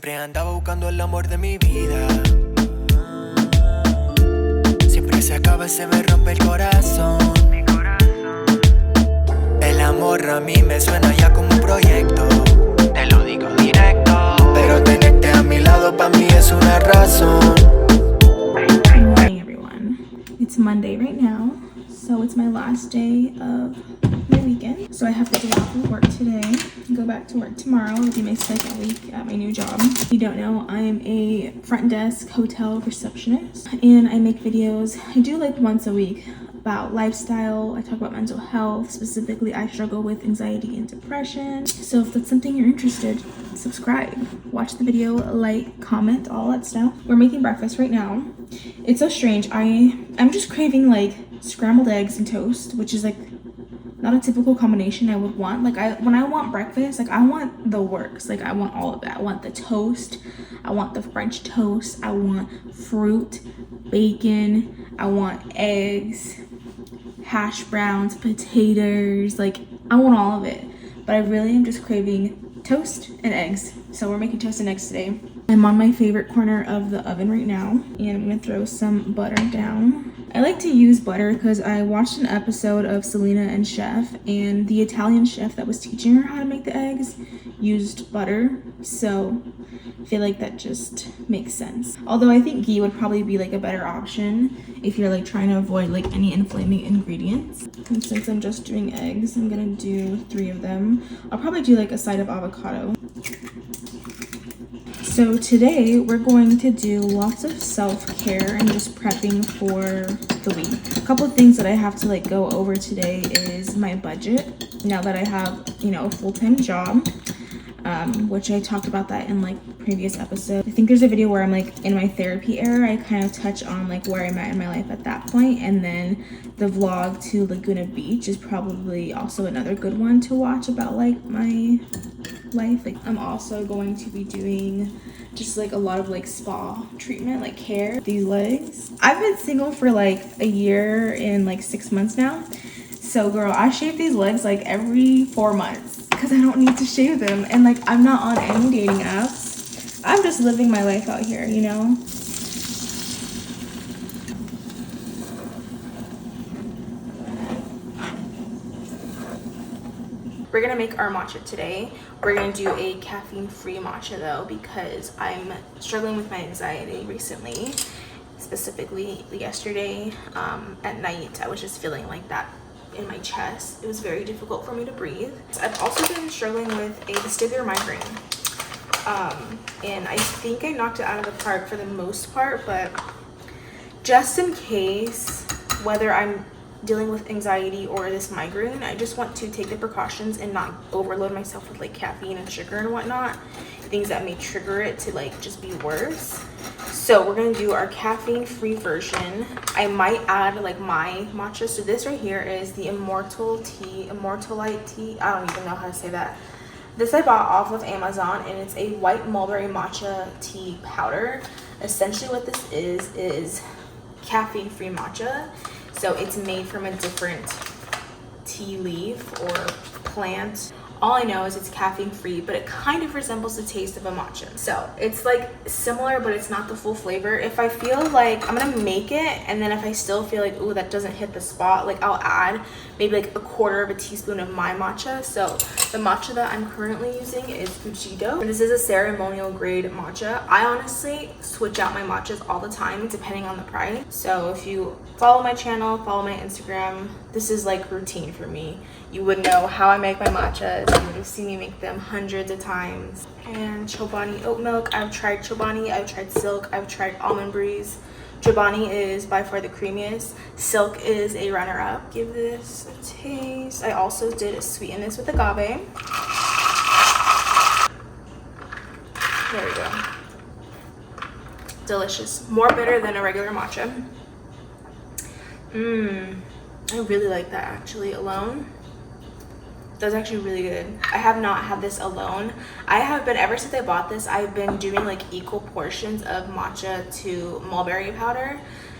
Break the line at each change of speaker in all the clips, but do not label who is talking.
Siempre andaba buscando el amor de mi vida. Siempre se acaba y se me rompe el corazón. El amor a mí me suena ya como un proyecto. Te lo digo directo. Pero tenerte a mi lado para mí es una razón.
Good morning, everyone. It's Monday right now, so it's my last day of my weekend. So I have to get off of work today and go back to work tomorrow. It'll be my second week at my new job. If you don't know, I am a front desk hotel receptionist, and I make videos. I do like once a week about lifestyle. I talk about mental health. Specifically, I struggle with anxiety and depression. So if that's something you're interested, subscribe, watch the video, like, comment, all that stuff. We're making breakfast right now. It's so strange. I'm just craving like scrambled eggs and toast, which is like not a typical combination I would want. Like when I want breakfast, like I want the works. Like I want all of that. I want the toast. I want the French toast. I want fruit, bacon. I want eggs, hash browns, potatoes. Like I want all of it. But I really am just craving toast and eggs. So we're making toast and eggs today. I'm on my favorite corner of the oven right now, and I'm gonna throw some butter down. I like to use butter because I watched an episode of Selena and Chef, and the Italian chef that was teaching her how to make the eggs used butter, so I feel like that just makes sense. Although I think ghee would probably be like a better option if you're like trying to avoid like any inflaming ingredients. And since I'm just doing eggs, I'm gonna do 3 of them. I'll probably do like a side of avocado. So today we're going to do lots of self-care and just prepping for the week. A couple of things that I have to like go over today is my budget now that I have, you know, a full-time job, which I talked about that in like previous episodes. I think there's a video where I'm like in my therapy era. I kind of touch on like where I'm at in my life at that point, and then the vlog to Laguna Beach is probably also another good one to watch about like my life. Like I'm also going to be doing just like a lot of like spa treatment, like hair, these legs. I've been single for like a year and like 6 months now, so girl, I shave these legs like every 4 months because I don't need to shave them, and like I'm not on any dating apps. I'm just living my life out here, you know. We're gonna make our matcha today. We're gonna do a caffeine-free matcha though, because I'm struggling with my anxiety recently. Specifically yesterday at night, I was just feeling like that in my chest. It was very difficult for me to breathe. I've also been struggling with a vestibular migraine. And I think I knocked it out of the park for the most part, but just in case, whether I'm dealing with anxiety or this migraine, I just want to take the precautions and not overload myself with like caffeine and sugar and whatnot, things that may trigger it to like just be worse. So we're gonna do our caffeine-free version. I might add like my matcha. So this right here is the Immortalite tea. I don't even know how to say that. This I bought off of Amazon, and it's a white mulberry matcha tea powder. Essentially what this is caffeine-free matcha. So it's made from a different tea leaf or plant. All I know is it's caffeine free, but it kind of resembles the taste of a matcha. So it's like similar, but it's not the full flavor. If I feel like I'm gonna make it, and then if I still feel like, ooh, that doesn't hit the spot, like I'll add maybe like 1/4 teaspoon of my matcha. So the matcha that I'm currently using is Fujido. This is a ceremonial grade matcha. I honestly switch out my matchas all the time depending on the price. So if you follow my channel, follow my Instagram, this is like routine for me. You would know how I make my matchas. You would have seen me make them hundreds of times. And Chobani oat milk. I've tried Chobani, I've tried Silk, I've tried Almond Breeze. Chobani is by far the creamiest. Silk is a runner-up. Give this a taste. I also did sweeten this with agave. There we go. Delicious. More bitter than a regular matcha. I really like that actually alone. That's actually really good. I have not had this alone. I have been, ever since I bought this, I've been doing like equal portions of matcha to mulberry powder,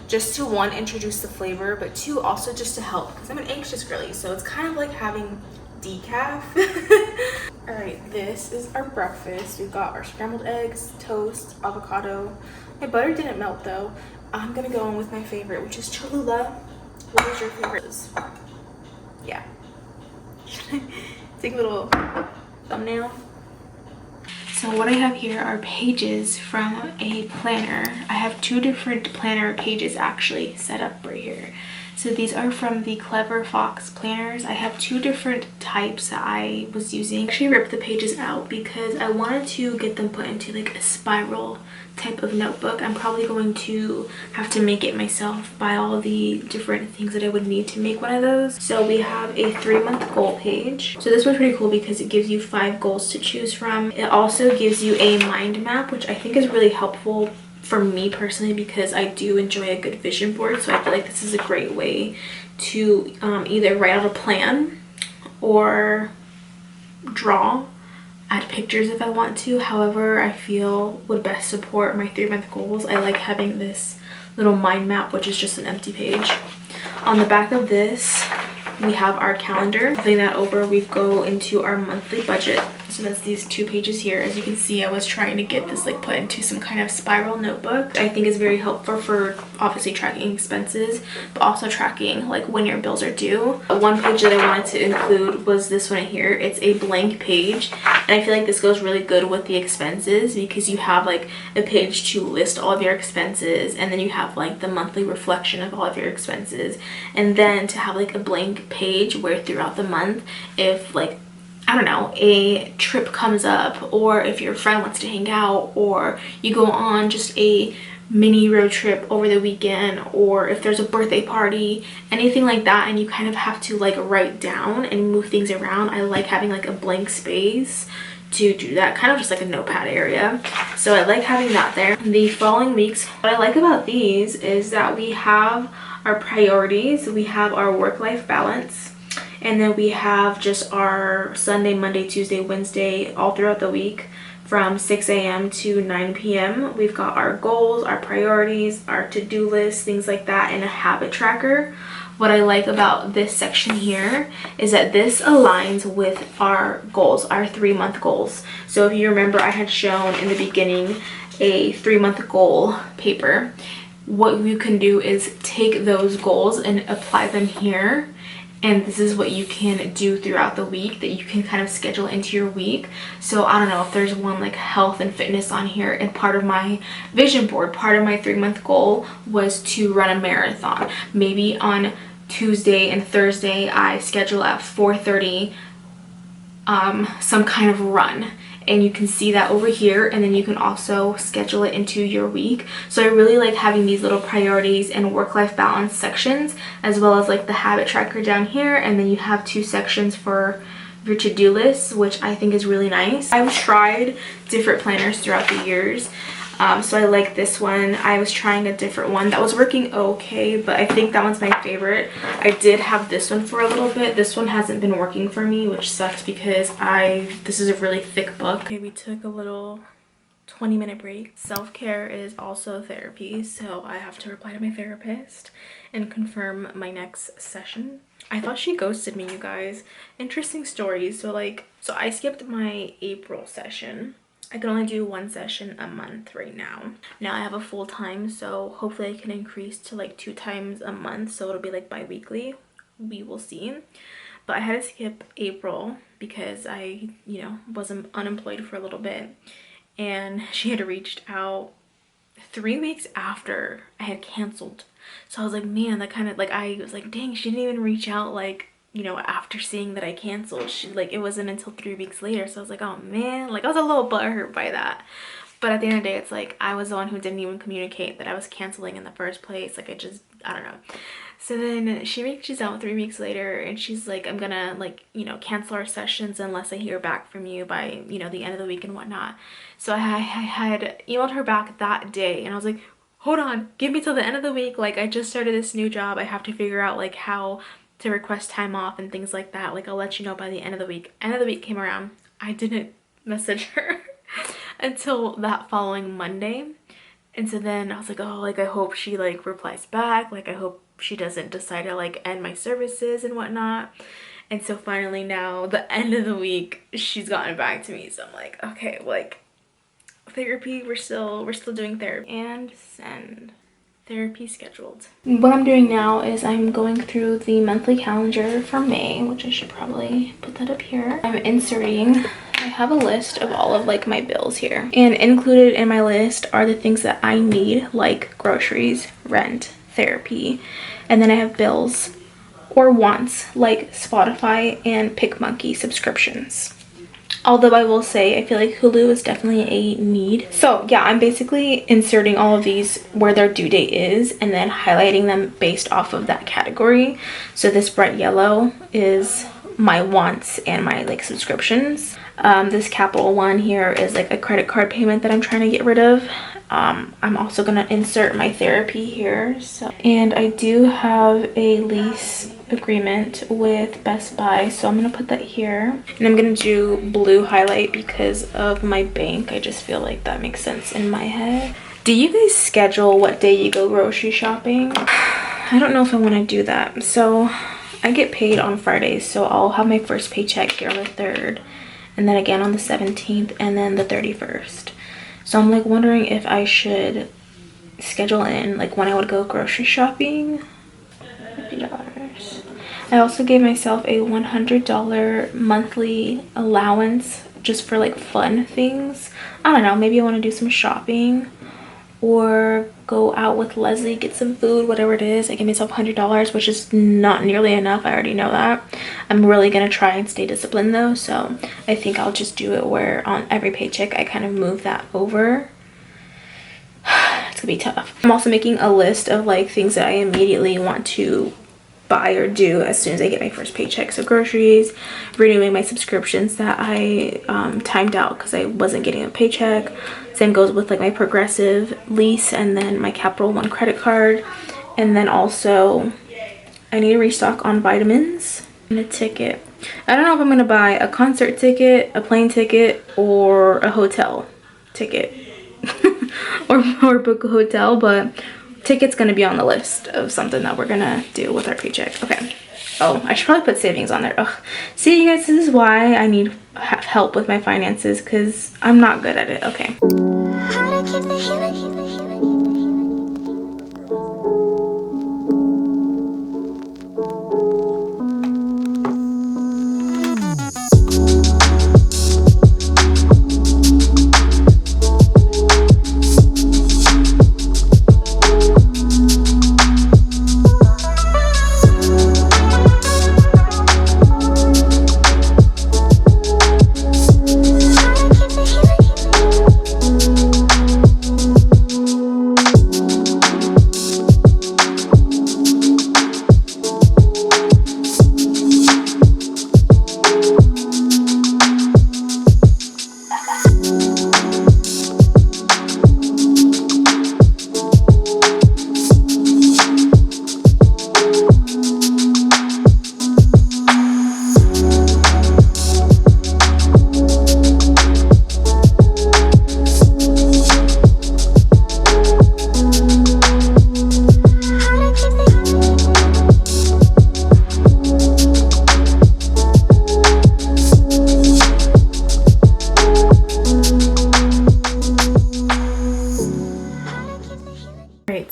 just to 1, introduce the flavor, but 2, also just to help, because I'm an anxious girly, so it's kind of like having decaf. All right, this is our breakfast. We've got our scrambled eggs, toast, avocado. My butter didn't melt though. I'm gonna go on with my favorite, which is Cholula. What is your favorite? Yeah. Take a little thumbnail. So what I have here are pages from a planner. I have 2 different planner pages actually set up right here. So these are from the Clever Fox planners. I have 2 different types that I was using. I actually ripped the pages out because I wanted to get them put into like a spiral type of notebook. I'm probably going to have to make it myself, buy all the different things that I would need to make one of those. So we have a 3-month goal page. So this one's pretty cool because it gives you 5 goals to choose from. It also gives you a mind map, which I think is really helpful for me personally because I do enjoy a good vision board. So I feel like this is a great way to either write out a plan or draw, add pictures if I want to. However I feel would best support my 3-month goals. I like having this little mind map, which is just an empty page. On the back of this we have our calendar. Flipping that over, we go into our monthly budget. So that's these 2 pages here. As you can see, I was trying to get this like put into some kind of spiral notebook. I think is very helpful for obviously tracking expenses, but also tracking like when your bills are due. One page that I wanted to include was this one here. It's a blank page, and I feel like this goes really good with the expenses because you have like a page to list all of your expenses, and then you have like the monthly reflection of all of your expenses, and then to have like a blank page where throughout the month, if like I don't know, a trip comes up, or if your friend wants to hang out, or you go on just a mini road trip over the weekend, or if there's a birthday party, anything like that, and you kind of have to like write down and move things around, I like having like a blank space to do that, kind of just like a notepad area. So I like having that there. The following weeks, what I like about these is that we have our priorities, we have our work-life balance, and then we have just our Sunday, Monday, Tuesday, Wednesday, all throughout the week from 6 a.m. to 9 p.m. We've got our goals, our priorities, our to-do list, things like that, and a habit tracker. What I like about this section here is that this aligns with our goals, our 3-month goals. So if you remember, I had shown in the beginning a 3-month goal paper. What you can do is take those goals and apply them here. And this is what you can do throughout the week that you can kind of schedule into your week. So I don't know if there's one like health and fitness on here, and part of my vision board, part of my 3-month goal was to run a marathon. Maybe on Tuesday and Thursday I schedule at 4:30 some kind of run, and you can see that over here, and then you can also schedule it into your week. So I really like having these little priorities and work-life balance sections, as well as like the habit tracker down here, and then you have 2 sections for your to-do list, which I think is really nice. I've tried different planners throughout the years. So I like this one. I was trying a different one that was working okay, but I think that one's my favorite. I did have this one for a little bit. This one hasn't been working for me, which sucks because this is a really thick book. Okay, we took a little 20-minute break. Self-care is also therapy, so I have to reply to my therapist and confirm my next session. I thought she ghosted me, you guys. Interesting stories. So I skipped my April session. I can only do 1 session a month right now. Now I have a full time, so hopefully I can increase to like 2 times a month, so it'll be like bi-weekly. We will see. But I had to skip April because I, was unemployed for a little bit, and she had reached out 3 weeks after I had canceled. So I was like, man, that kind of like, I was like, dang, she didn't even reach out like, after seeing that I canceled. It wasn't until 3 weeks later. So I was like, oh man, like I was a little butthurt by that. But at the end of the day, it's like I was the one who didn't even communicate that I was canceling in the first place. Like I don't know. So then she reaches out 3 weeks later, and she's like, I'm gonna cancel our sessions unless I hear back from you by the end of the week and whatnot. So I had emailed her back that day, and I was like, hold on, give me till the end of the week. Like I just started this new job. I have to figure out like how to request time off and things like that. Like I'll let you know by the end of the week. End of the week came around. I didn't message her until that following Monday. And so then I was like, oh, like I hope she like replies back. Like I hope she doesn't decide to like end my services and whatnot. And so finally now, the end of the week, she's gotten back to me. So I'm like, okay, like therapy, we're still doing therapy. And send. Therapy scheduled. What I'm doing now is I'm going through the monthly calendar for May, which I should probably put that up here. I'm inserting, I have a list of all of like my bills here, and included in my list are the things that I need, like groceries, rent, therapy, and then I have bills or wants like Spotify and PicMonkey subscriptions. Although I will say, I feel like Hulu is definitely a need. So yeah, I'm basically inserting all of these where their due date is and then highlighting them based off of that category. So this bright yellow is my wants and my like subscriptions. This capital one here is like a credit card payment that I'm trying to get rid of. I'm also gonna insert my therapy here. And I do have a lease agreement with Best Buy, so I'm gonna put that here. And I'm gonna do blue highlight because of my bank. I just feel like that makes sense in my head. Do you guys schedule what day you go grocery shopping? I don't know if I want to do that. So I get paid on Fridays, so I'll have my first paycheck here on the 3rd, and then again on the 17th, and then the 31st. So I'm like wondering if I should schedule in like when I would go grocery shopping. $50. I also gave myself a $100 monthly allowance just for like fun things. I don't know, maybe I want to do some shopping or go out with Leslie, get some food, whatever it is. I gave myself $100, which is not nearly enough. I already know that. I'm really gonna try and stay disciplined though, so I think I'll just do it where on every paycheck I kind of move that over. It's gonna be tough. I'm also making a list of like things that I immediately want to buy or do as soon as I get my first paycheck. So groceries, renewing my subscriptions that I timed out because I wasn't getting a paycheck. Same goes with like my Progressive lease and then my Capital One credit card. And then also I need to restock on vitamins and a ticket. I don't know if I'm gonna buy a concert ticket, a plane ticket, or a hotel ticket or book a hotel, but ticket's gonna be on the list of something that we're gonna do with our paycheck. Okay. Oh, I should probably put savings on there. Ugh. See, you guys, this is why I need help with my finances, because I'm not good at it. Okay.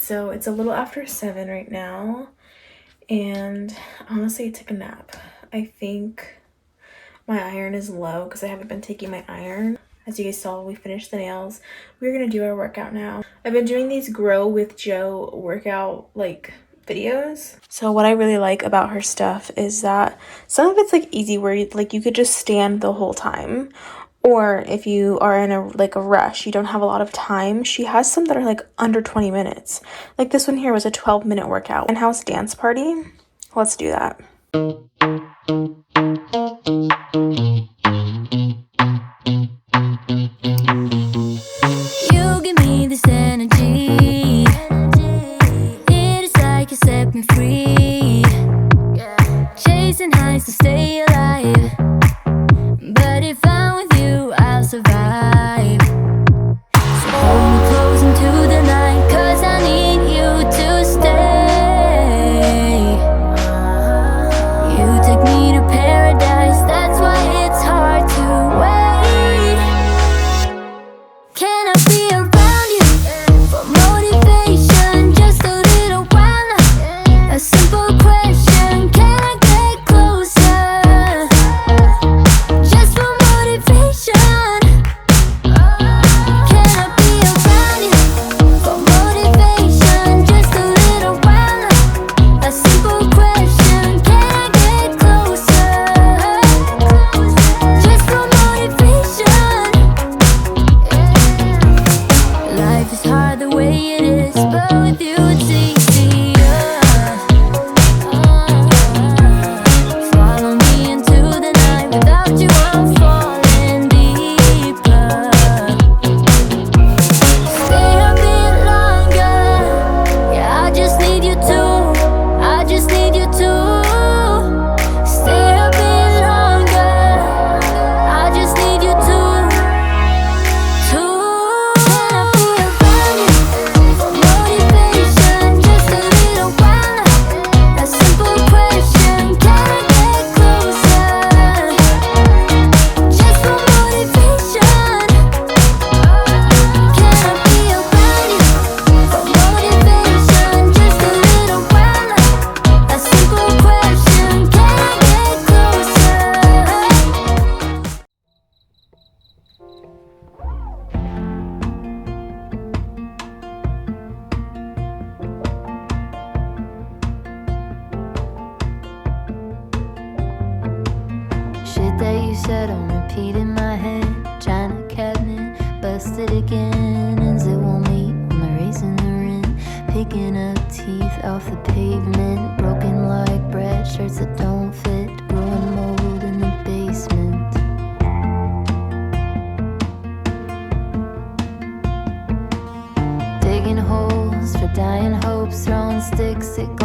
So it's a little after 7 right now, and honestly I took a nap. I think my iron is low because I haven't been taking my iron. As you guys saw, we finished the nails. We're gonna do our workout now. I've been doing these Grow with Jo workout like videos. So what I really like about her stuff is that some of it's like easy where you could just stand the whole time. Or if you are in a rush, you don't have a lot of time, she has some that are like under 20 minutes. Like this one here was a 12-minute workout. And house dance party. Let's do that.
You give me this energy. It is like you set me free. Chasing highs to stay alive. But if I'm with you, I'll survive. So hold me close into the night, 'cause I need you to stay. You take me to paradise. beginnings, it won't meet when my raisins are in. Picking up teeth off the pavement, broken like bread, shirts that don't fit, growing mold in the basement. Digging holes for dying hopes, throwing sticks at